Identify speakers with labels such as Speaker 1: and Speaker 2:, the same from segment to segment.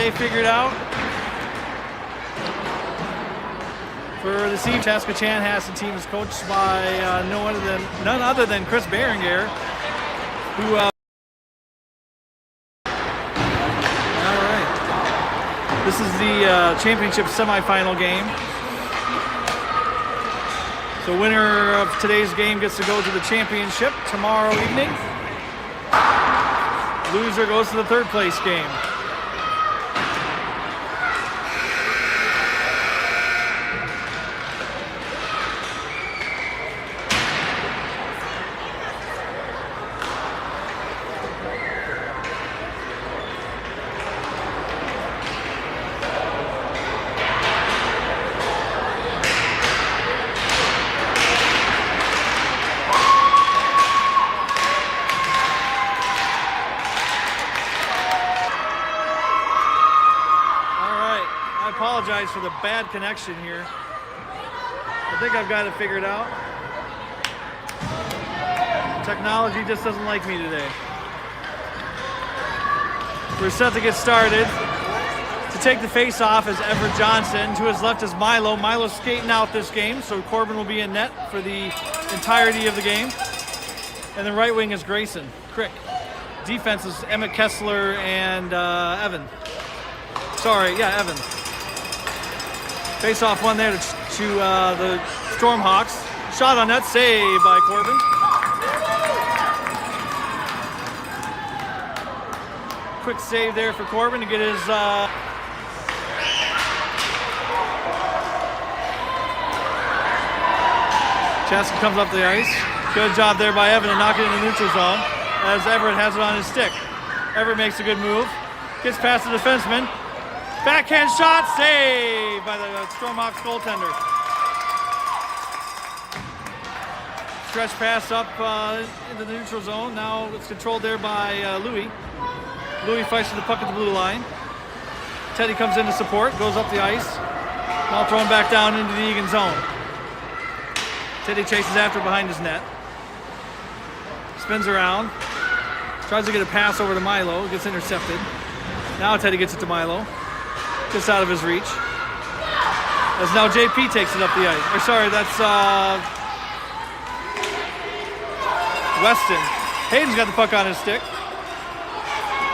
Speaker 1: they figured out. For the Steve Chaska Chanhassen team is coached by none other than Chris Berenguer, who all right. This is the championship semifinal game. So winner of today's game gets to go to the championship tomorrow evening. Loser goes to the third place game. I apologize for the bad connection here. I think I've got it figured out. Technology just doesn't like me today. We're set to get started. To take the face off is Everett Johnson. To his left is Milo. Milo's skating out this game, so Corbin will be in net for the entirety of the game. And the right wing is Grayson Crick. Defense is Emmett Kessler and Evan. Evan. Face off one there to the Stormhawks. Shot on net, save by Corbin. Quick save there for Corbin to get his Chaska comes up the ice. Good job there by Evan to knock it in the neutral zone as Everett has it on his stick. Everett makes a good move. Gets past the defenseman. Backhand shot, saved by the Stormhawks goaltender. Stretch pass up into the neutral zone. Now it's controlled there by Louis. Louis fights for the puck at the blue line. Teddy comes in to support, goes up the ice. Now thrown back down into the Eagan zone. Teddy chases after behind his net. Spins around. Tries to get a pass over to Milo. Gets intercepted. Now Teddy gets it to Milo. Just out of his reach. As now JP takes it up the ice. Or sorry, that's Weston. Hayden's got the puck on his stick.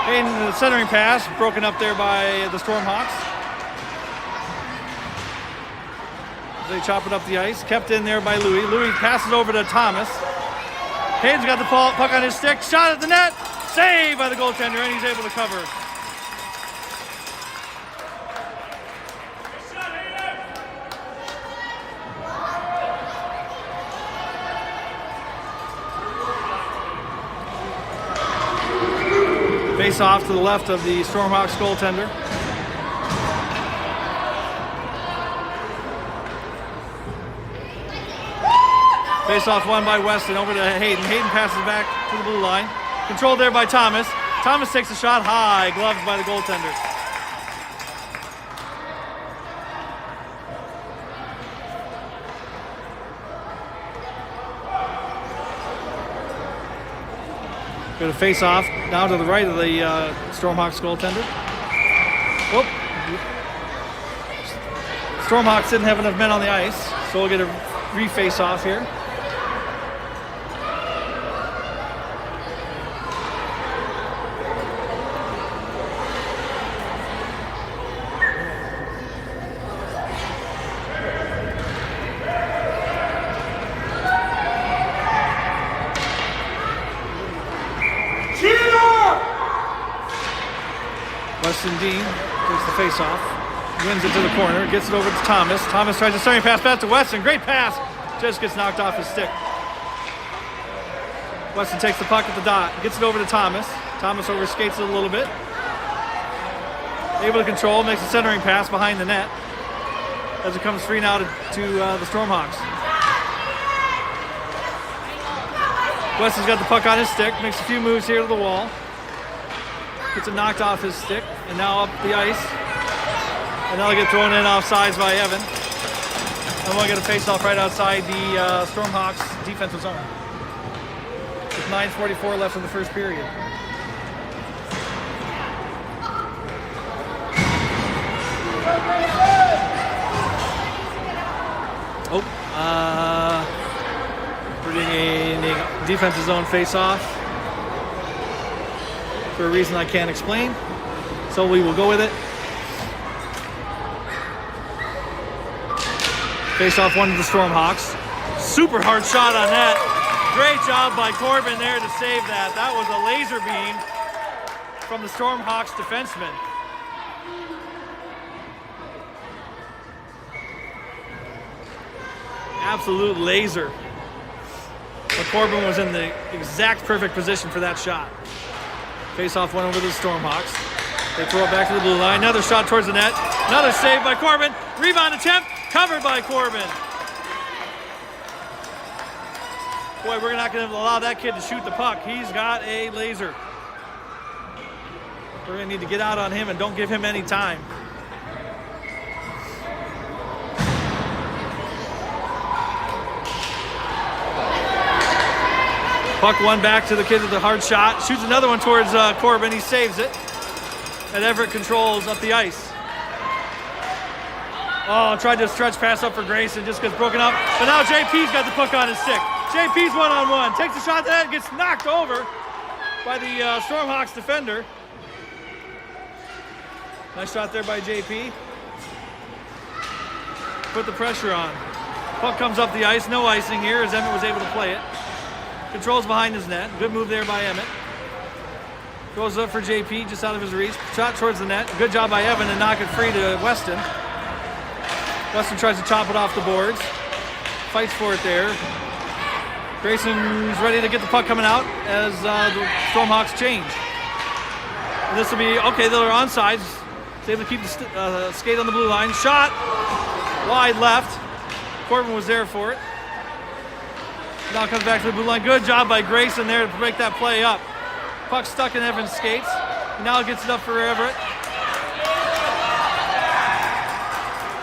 Speaker 1: Hayden, the centering pass, broken up there by the Stormhawks. They chop it up the ice. Kept in there by Louis. Louis passes over to Thomas. Hayden's got the puck on his stick. Shot at the net. Saved by the goaltender, and he's able to cover. Face off to the left of the Stormhawks goaltender. Face off won by Weston over to Hayden. Hayden passes back to the blue line. Controlled there by Thomas. Thomas takes a shot high, gloved by the goaltender. Going to face off now to the right of the Stormhawks goaltender. Whoop. Stormhawks didn't have enough men on the ice, so we'll get a re-face off here. Weston Dean takes the face-off, wins it to the corner, gets it over to Thomas. Thomas tries a centering pass back to Weston. Great pass. Just gets knocked off his stick. Weston takes the puck at the dot, gets it over to Thomas. Thomas overskates it a little bit. Able to control, makes a centering pass behind the net as it comes free now to the Stormhawks. Weston's got the puck on his stick, makes a few moves here to the wall. Gets it knocked off his stick, and now up the ice. And now they get thrown in offsides by Evan. And we'll get a face-off right outside the Stormhawks defensive zone. With 9:44 left in the first period. Putting a defensive zone face-off for a reason I can't explain. So we will go with it. Face-off one to the Stormhawks. Super hard shot on that. Great job by Corbin there to save that. That was a laser beam from the Stormhawks defenseman. Absolute laser. But Corbin was in the exact perfect position for that shot. Face-off went over to the Stormhawks. They throw it back to the blue line. Another shot towards the net. Another save by Corbin. Rebound attempt. Covered by Corbin. Boy, we're not going to allow that kid to shoot the puck. He's got a laser. We're going to need to get out on him and don't give him any time. Puck one back to the kid with the hard shot. Shoots another one towards Corbin. He saves it. And Everett controls up the ice. Oh, tried to stretch pass up for Grayson, just gets broken up. But now JP's got the puck on his stick. JP's one-on-one. Takes a shot to that, gets knocked over by the Stormhawks defender. Nice shot there by JP. Put the pressure on. Puck comes up the ice. No icing here as Emmett was able to play it. Controls behind his net. Good move there by Emmett. Goes up for JP, just out of his reach. Shot towards the net. Good job by Evan to knock it free to Weston. Weston tries to chop it off the boards. Fights for it there. Grayson's ready to get the puck coming out as the Stormhawks change. And this will be, okay, they're onside. He's able to keep the skate on the blue line. Shot wide left. Corbin was there for it. Now comes back to the blue line. Good job by Grayson there to break that play up. Puck stuck in Evans' skates. Now gets it up for Everett.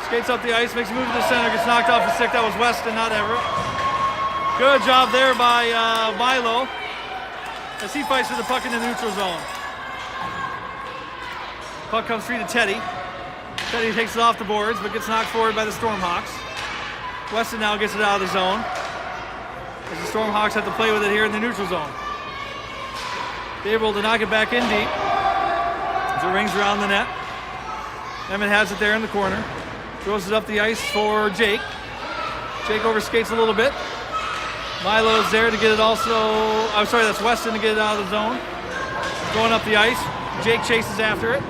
Speaker 1: Skates up the ice, makes a move to the center, gets knocked off the stick. That was Weston, not Everett. Good job there by Milo as he fights for the puck in the neutral zone. Puck comes free to Teddy. Teddy takes it off the boards, but gets knocked forward by the Stormhawks. Weston now gets it out of the zone as the Stormhawks have to play with it here in the neutral zone. They're able to knock it back in deep as it rings around the net. Emmett has it there in the corner. Throws it up the ice for Jake. Jake overskates a little bit. Milo's there to get it also. I'm sorry, that's Weston to get it out of the zone. Going up the ice. Jake chases after it.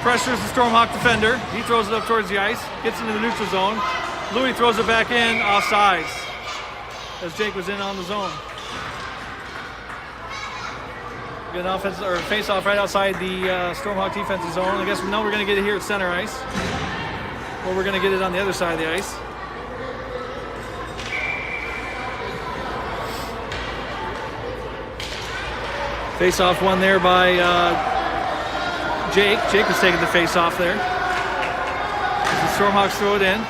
Speaker 1: Pressures the Stormhawk defender. He throws it up towards the ice. Gets into the neutral zone. Louis throws it back in offsides as Jake was in on the zone. Get an offense or face-off right outside the Stormhawk defensive zone. I guess we know we're going to get it here at center ice. Or we're going to get it on the other side of the ice. Face-off one there by Jake. Jake was taking the face-off there. As the Stormhawks throw it in.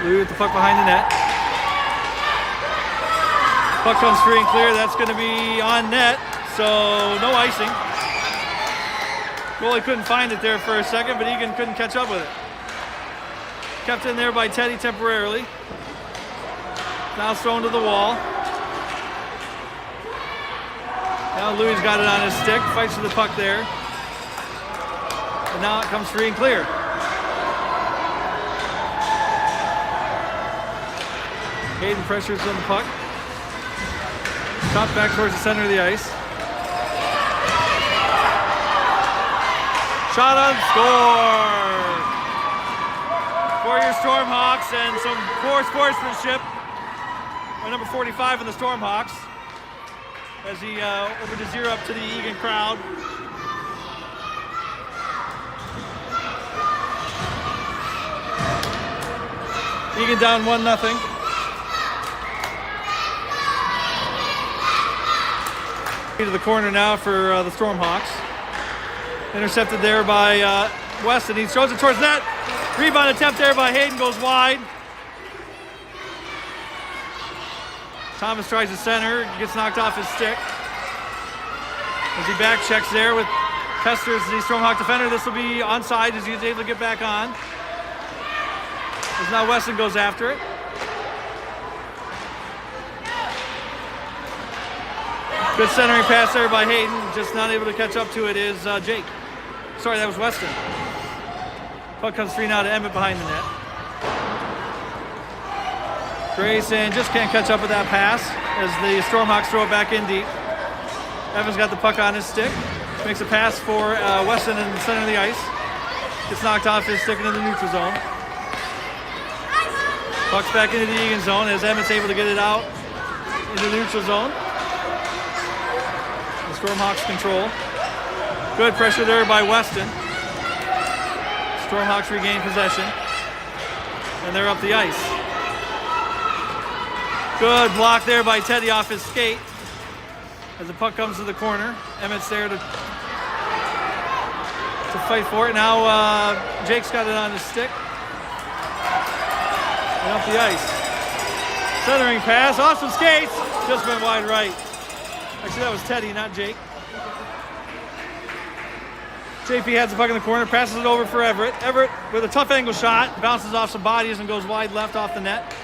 Speaker 1: Louis with the puck behind the net. Puck comes free and clear. That's going to be on net, so no icing. Goalie couldn't find it there for a second, but Eagan couldn't catch up with it. Kept in there by Teddy temporarily. Now it's thrown to the wall. Now Louis got it on his stick, fights for the puck there. And now it comes free and clear. Hayden pressures on the puck. Chopped back towards the center of the ice. Shot on score for your Stormhawks, and some poor sportsmanship by number 45 in the Stormhawks as he opened his ear up to the Eagan crowd. Eagan down 1-0. To the corner now for the Stormhawks. Intercepted there by Weston. He throws it towards net. Rebound attempt there by Hayden goes wide. Thomas tries to center, gets knocked off his stick. As he back checks there with Kester's the Stormhawk defender. This will be onside as he's able to get back on. As now Weston goes after it. Good centering pass there by Hayden. Just not able to catch up to it is Jake. Sorry, that was Weston. Puck comes free now to Emmett behind the net. Grayson just can't catch up with that pass as the Stormhawks throw it back in deep. Evans got the puck on his stick. Makes a pass for Weston in the center of the ice. Gets knocked off his stick into the neutral zone. Puck's back into the Eagan zone as Emmett's able to get it out into the neutral zone. The Stormhawks control. Good pressure there by Weston. Stormhawks regain possession. And they're up the ice. Good block there by Teddy off his skate. As the puck comes to the corner, Emmett's there to fight for it. Now Jake's got it on his stick. And up the ice. Centering pass, awesome skates. Just went wide right. Actually, that was Teddy, not Jake. JP has the puck in the corner, passes it over for Everett. Everett with a tough angle shot, bounces off some bodies and goes wide left off the net.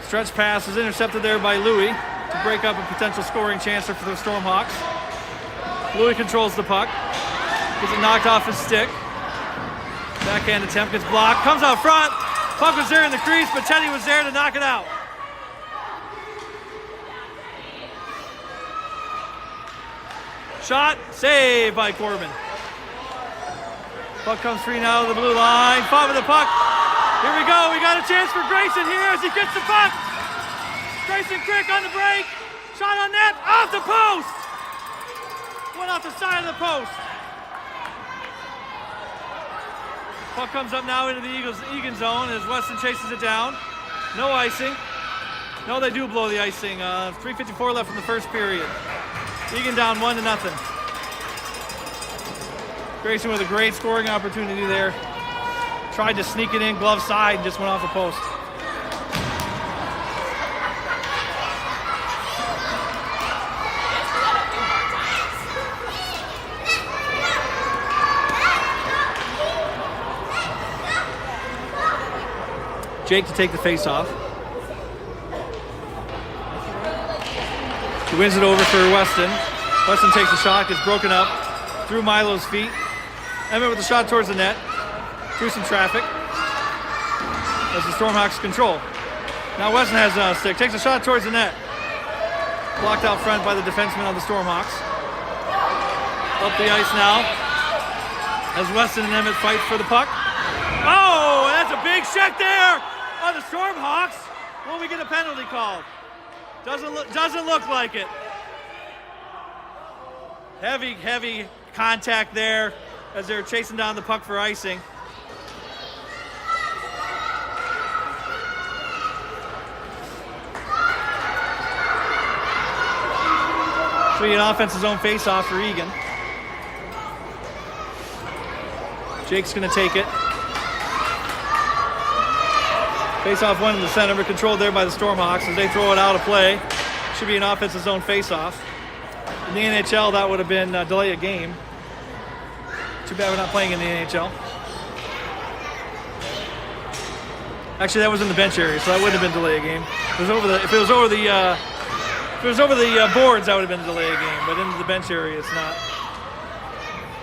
Speaker 1: Stretch pass is intercepted there by Louis to break up a potential scoring chance for the Stormhawks. Louis controls the puck. Gets it knocked off his stick. Backhand attempt gets blocked. Comes out front. Puck was there in the crease, but Teddy was there to knock it out. Shot. Save by Corbin. Puck comes free now to the blue line. Fought with the puck. Here we go. We got a chance for Grayson here as he gets the puck. Grayson quick on the break. Shot on net. Off the post. Went off the side of the post. Puck comes up now into the Eagan zone as Weston chases it down. No icing. No, they do blow the icing. 3:54 left in the first period. Eagan down 1-0. Grayson with a great scoring opportunity there. Tried to sneak it in, glove side, and just went off the post. Jake to take the face-off. He wins it over for Weston. Weston takes the shot, gets broken up through Milo's feet. Emmett with the shot towards the net, through some traffic. As the Stormhawks control. Now Weston has a stick, takes a shot towards the net. Blocked out front by the defenseman on the Stormhawks. Up the ice now as Weston and Emmett fight for the puck. Oh, that's a big check there on the Stormhawks. Will we get a penalty called? Doesn't look like it. Heavy contact there as they're chasing down the puck for icing. So an offensive zone face-off for Eagan. Jake's going to take it. Face-off one in the center, but controlled there by the Stormhawks as they throw it out of play. Should be an offensive zone face-off. In the NHL, that would have been delay a game. Too bad we're not playing in the NHL. Actually, that was in the bench area, so that wouldn't have been delay a game. If it was over the boards, that would have been delay a game. But into the bench area, it's not.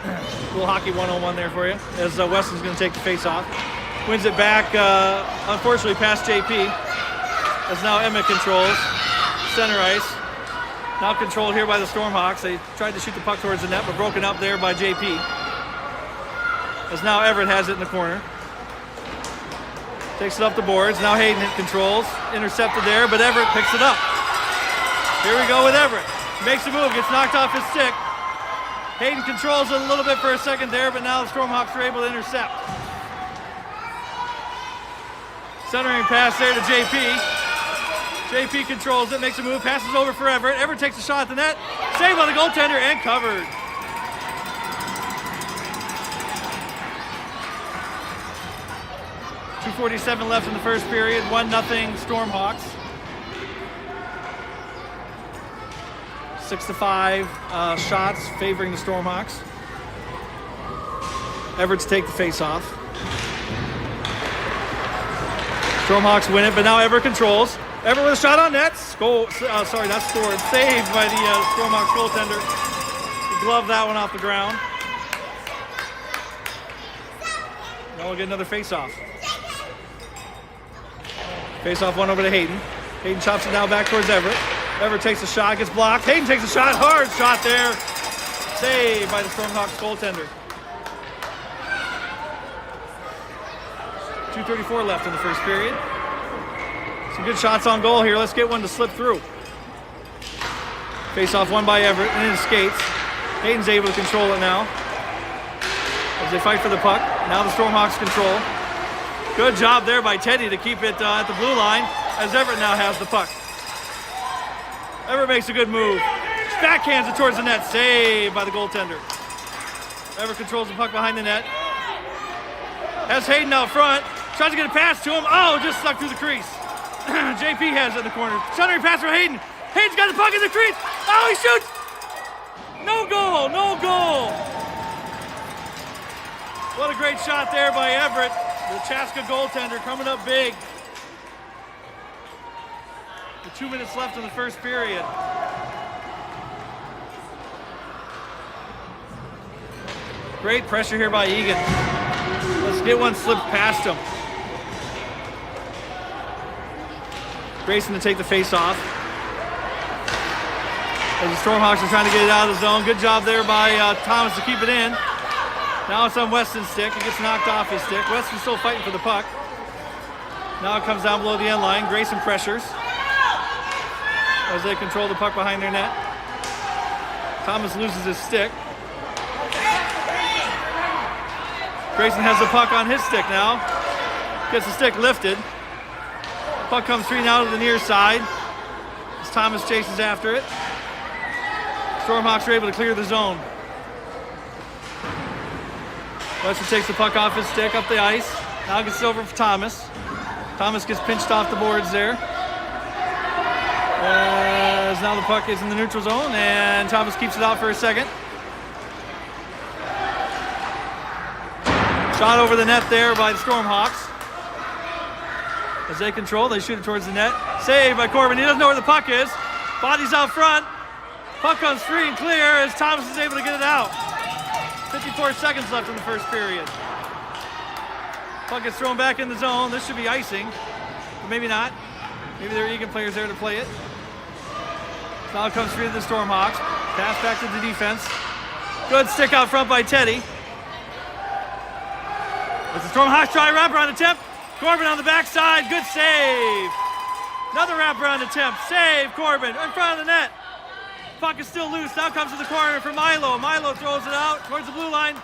Speaker 1: A little hockey 101 there for you. As Weston's going to take the face-off. Wins it back, unfortunately, past JP. As now Emmett controls center ice. Now controlled here by the Stormhawks. They tried to shoot the puck towards the net, but broken up there by JP. As now Everett has it in the corner. Takes it up the boards. Now Hayden controls. Intercepted there, but Everett picks it up. Here we go with Everett. Makes a move, gets knocked off his stick. Hayden controls it a little bit for a second there, but now the Stormhawks are able to intercept. Centering pass there to JP. JP controls it, makes a move, passes over for Everett. Everett takes a shot at the net. Saved by the goaltender and covered. .247 left in the first period, 1-0 Stormhawks. 6-5 shots favoring the Stormhawks. Everett's take the face-off. Stormhawks win it, but now Everett controls. Everett with a shot on net. Goal, sorry, not scored. Saved by the Stormhawks goaltender. He gloved that one off the ground. Now we'll get another face-off. Face-off one over to Hayden. Hayden chops it now back towards Everett. Everett takes a shot, gets blocked. Hayden takes a shot, hard shot there. Saved by the Stormhawks goaltender. 2:34 left in the first period. Some good shots on goal here. Let's get one to slip through. Face-off won by Everett and in skates. Hayden's able to control it now as they fight for the puck. Now the Stormhawks control. Good job there by Teddy to keep it at the blue line as Everett now has the puck. Everett makes a good move. Backhands it towards the net. Saved by the goaltender. Everett controls the puck behind the net. Has Hayden out front. Tries to get a pass to him. Oh, just stuck through the crease. JP has it in the corner. Shuttering pass for Hayden. Hayden's got the puck in the crease. Oh, he shoots. No goal, no goal. What a great shot there by Everett. The Chaska goaltender coming up big. With 2 minutes left in the first period. Great pressure here by Eagan. Let's get one slipped past him. Grayson to take the face off. As the Stormhawks are trying to get it out of the zone. Good job there by Thomas to keep it in. Now it's on Weston's stick. It gets knocked off his stick. Weston's still fighting for the puck. Now it comes down below the end line. Grayson pressures as they control the puck behind their net. Thomas loses his stick. Grayson has the puck on his stick now. Gets the stick lifted. Puck comes free now to the near side as Thomas chases after it. Stormhawks are able to clear the zone. Weston takes the puck off his stick up the ice. Now gets it over for Thomas. Thomas gets pinched off the boards there. As now the puck is in the neutral zone and Thomas keeps it out for a second. Shot over the net there by the Stormhawks. As they control, they shoot it towards the net. Saved by Corbin. He doesn't know where the puck is. Body's out front. Puck comes free and clear as Thomas is able to get it out. 54 seconds left in the first period. Puck gets thrown back in the zone. This should be icing, but maybe not. Maybe there are Eagan players there to play it. Now it comes free to the Stormhawks. Pass back to the defense. Good stick out front by Teddy. As the Stormhawks try a wraparound attempt. Corbin on the backside. Good save. Another wraparound attempt. Save Corbin in front of the net. Puck is still loose. Now comes to the corner for Milo. Milo throws it out towards the blue line.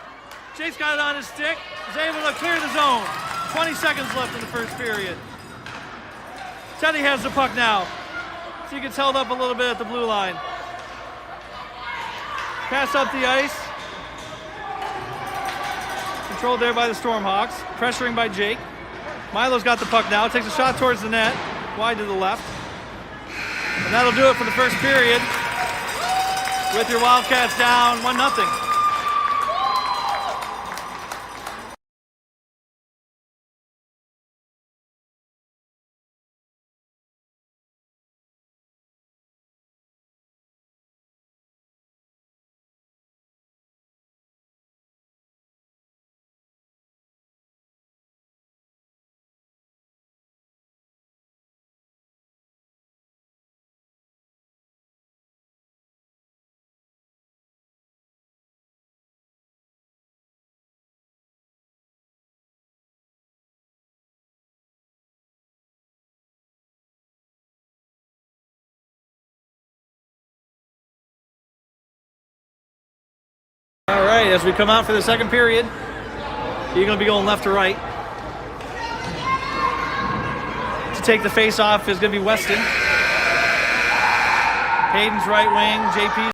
Speaker 1: Jake's got it on his stick. Is able to clear the zone. 20 seconds left in the first period. Teddy has the puck now. So he gets held up a little bit at the blue line. Pass up the ice. Controlled there by the Stormhawks. Pressuring by Jake. Milo's got the puck now. Takes a shot towards the net. Wide to the left. And that'll do it for the first period. With your Wildcats down 1-0. All right, as we come out for the second period, you're going to be going left to right. To take the face off is going to be Weston. Hayden's right wing, JP